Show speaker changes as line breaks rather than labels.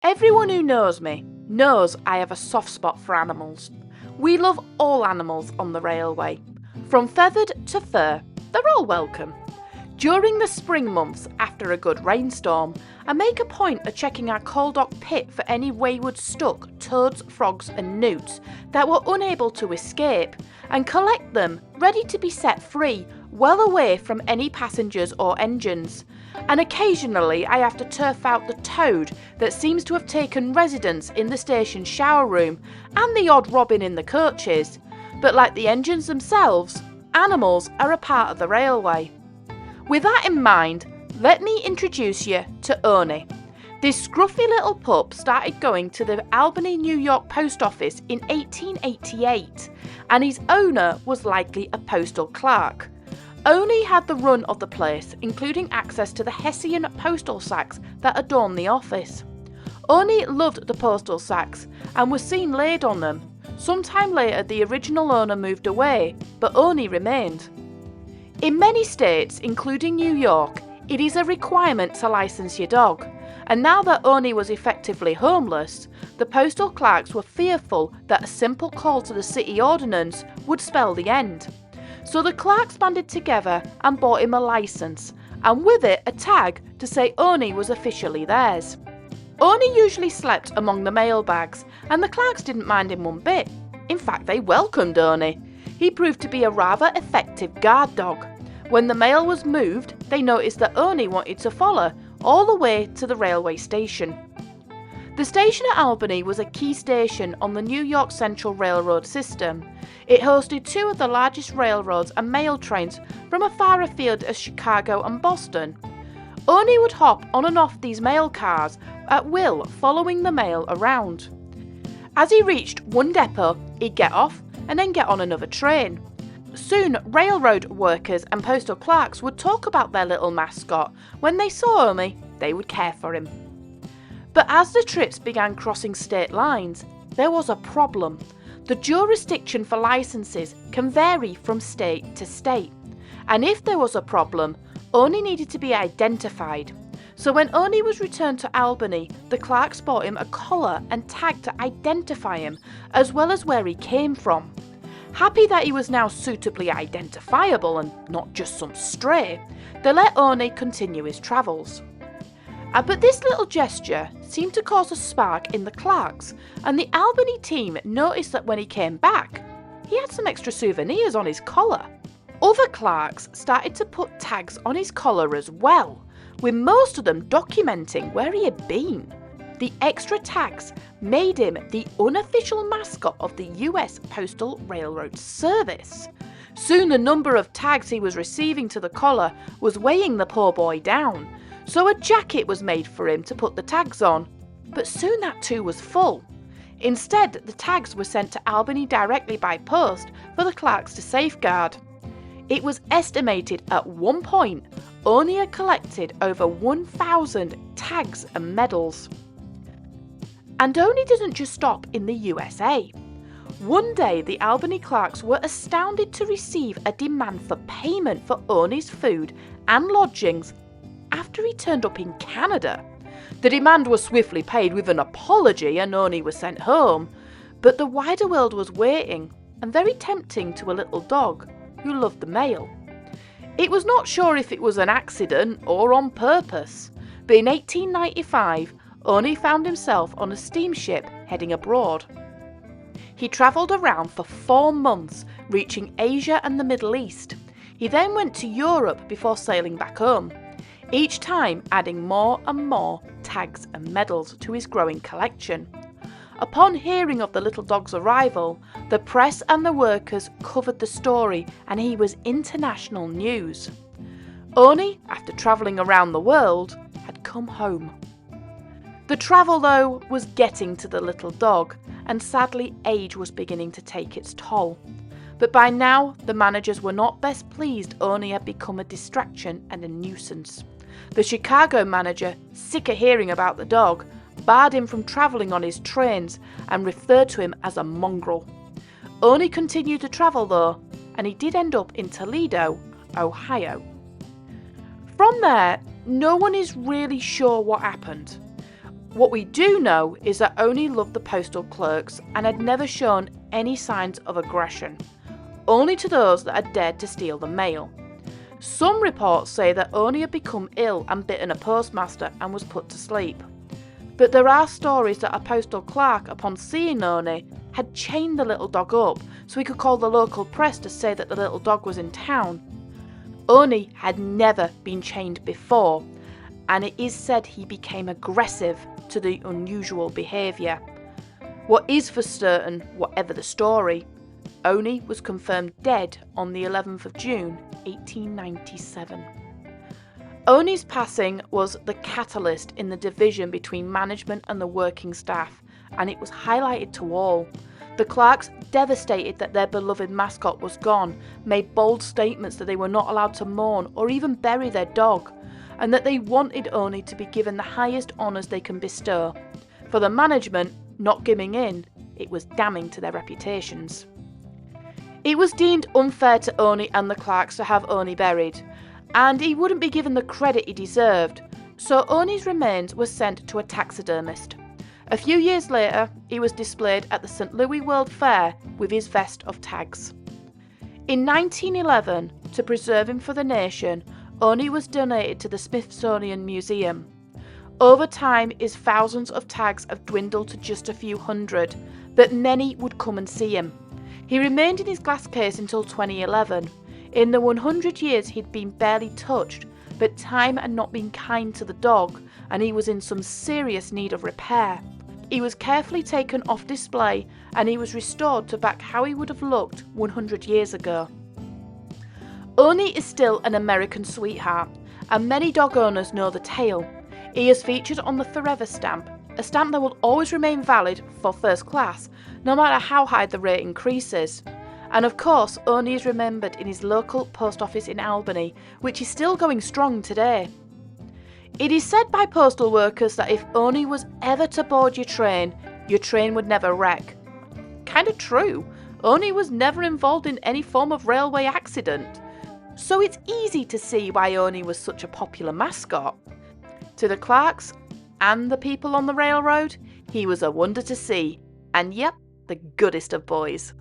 Everyone who knows me knows I have a soft spot for animals. We love all animals on the railway. From feathered to fur, they're all welcome. During the spring months after a good rainstorm, I make a point of checking our coal dock pit for any wayward stuck toads, frogs and newts that were unable to escape and collect them ready to be set free, well away from any passengers or engines. And occasionally I have to turf out the toad that seems to have taken residence in the station shower room and the odd robin in the coaches. But like the engines themselves, animals are a part of the railway. With that in mind, let me introduce you to Owney. This scruffy little pup started going to the Albany, New York post office in 1888, and his owner was likely a postal clerk. Owney had the run of the place, including access to the Hessian postal sacks that adorn the office. Owney loved the postal sacks and was seen laid on them. Sometime later the original owner moved away, but Owney remained. In many states, including New York, it is a requirement to license your dog, and now that Owney was effectively homeless, the postal clerks were fearful that a simple call to the city ordinance would spell the end. So the clerks banded together and bought him a licence, and with it a tag to say Owney was officially theirs. Owney usually slept among the mail bags, and the clerks didn't mind him one bit. In fact, they welcomed Owney. He proved to be a rather effective guard dog. When the mail was moved, they noticed that Owney wanted to follow all the way to the railway station. The station at Albany was a key station on the New York Central Railroad system. It hosted two of the largest railroads and mail trains from as far afield as Chicago and Boston. Owney would hop on and off these mail cars at will, following the mail around. As he reached one depot, he'd get off and then get on another train. Soon, railroad workers and postal clerks would talk about their little mascot. When they saw Owney, they would care for him. But as the trips began crossing state lines, there was a problem. The jurisdiction for licenses can vary from state to state, and if there was a problem, Owney needed to be identified. So when Owney was returned to Albany, the clerks bought him a collar and tag to identify him, as well as where he came from. Happy that he was now suitably identifiable and not just some stray, they let Owney continue his travels. But this little gesture seemed to cause a spark in the clerks, and the Albany team noticed that when he came back, he had some extra souvenirs on his collar. Other clerks started to put tags on his collar as well, with most of them documenting where he had been. The extra tags made him the unofficial mascot of the US Postal Railroad Service. Soon the number of tags he was receiving to the collar was weighing the poor boy down, so a jacket was made for him to put the tags on. But soon that too was full. Instead, the tags were sent to Albany directly by post for the clerks to safeguard. It was estimated at one point Owney had collected over 1,000 tags and medals. And Owney didn't just stop in the USA. One day the Albany clerks were astounded to receive a demand for payment for Owney's food and lodgings after he turned up in Canada. The demand was swiftly paid with an apology and Owney was sent home, but the wider world was waiting and very tempting to a little dog who loved the mail. It was not sure if it was an accident or on purpose, but in 1895 Owney found himself on a steamship heading abroad. He travelled around for 4 months, reaching Asia and the Middle East. He then went to Europe before sailing back home, each time adding more and more tags and medals to his growing collection. Upon hearing of the little dog's arrival, the press and the workers covered the story and he was international news. Owney, after travelling around the world, had come home. The travel, though, was getting to the little dog, and sadly age was beginning to take its toll. But by now, the managers were not best pleased Owney had become a distraction and a nuisance. The Chicago manager, sick of hearing about the dog, barred him from travelling on his trains and referred to him as a mongrel. Owney continued to travel though, and he did end up in Toledo, Ohio. From there, no one is really sure what happened. What we do know is that Owney loved the postal clerks and had never shown any signs of aggression, only to those that had dared to steal the mail. Some reports say that Owney had become ill and bitten a postmaster and was put to sleep. But there are stories that a postal clerk, upon seeing Owney, had chained the little dog up so he could call the local press to say that the little dog was in town. Owney had never been chained before, and it is said he became aggressive to the unusual behaviour. What is for certain, whatever the story, Owney was confirmed dead on the 11th of June 1897. Owney's passing was the catalyst in the division between management and the working staff, and it was highlighted to all. The clerks, devastated that their beloved mascot was gone, made bold statements that they were not allowed to mourn or even bury their dog, and that they wanted Owney to be given the highest honours they can bestow. For the management, not giving in, it was damning to their reputations. It was deemed unfair to Owney and the clerks to have Owney buried, and he wouldn't be given the credit he deserved, so Owney's remains were sent to a taxidermist. A few years later, he was displayed at the St. Louis World Fair with his vest of tags. In 1911, to preserve him for the nation, Owney was donated to the Smithsonian Museum. Over time, his thousands of tags have dwindled to just a few hundred, but many would come and see him. He remained in his glass case until 2011. In the 100 years he'd been barely touched, but time had not been kind to the dog, and he was in some serious need of repair. He was carefully taken off display, and he was restored to back how he would have looked 100 years ago. Owney is still an American sweetheart, and many dog owners know the tale. He is featured on the Forever stamp, a stamp that will always remain valid for first class, no matter how high the rate increases. And of course, Owney is remembered in his local post office in Albany, which is still going strong today. It is said by postal workers that if Owney was ever to board your train would never wreck. Kinda true, Owney was never involved in any form of railway accident. So it's easy to see why Owney was such a popular mascot. To the clerks and the people on the railroad, he was a wonder to see, and yep, the goodest of boys.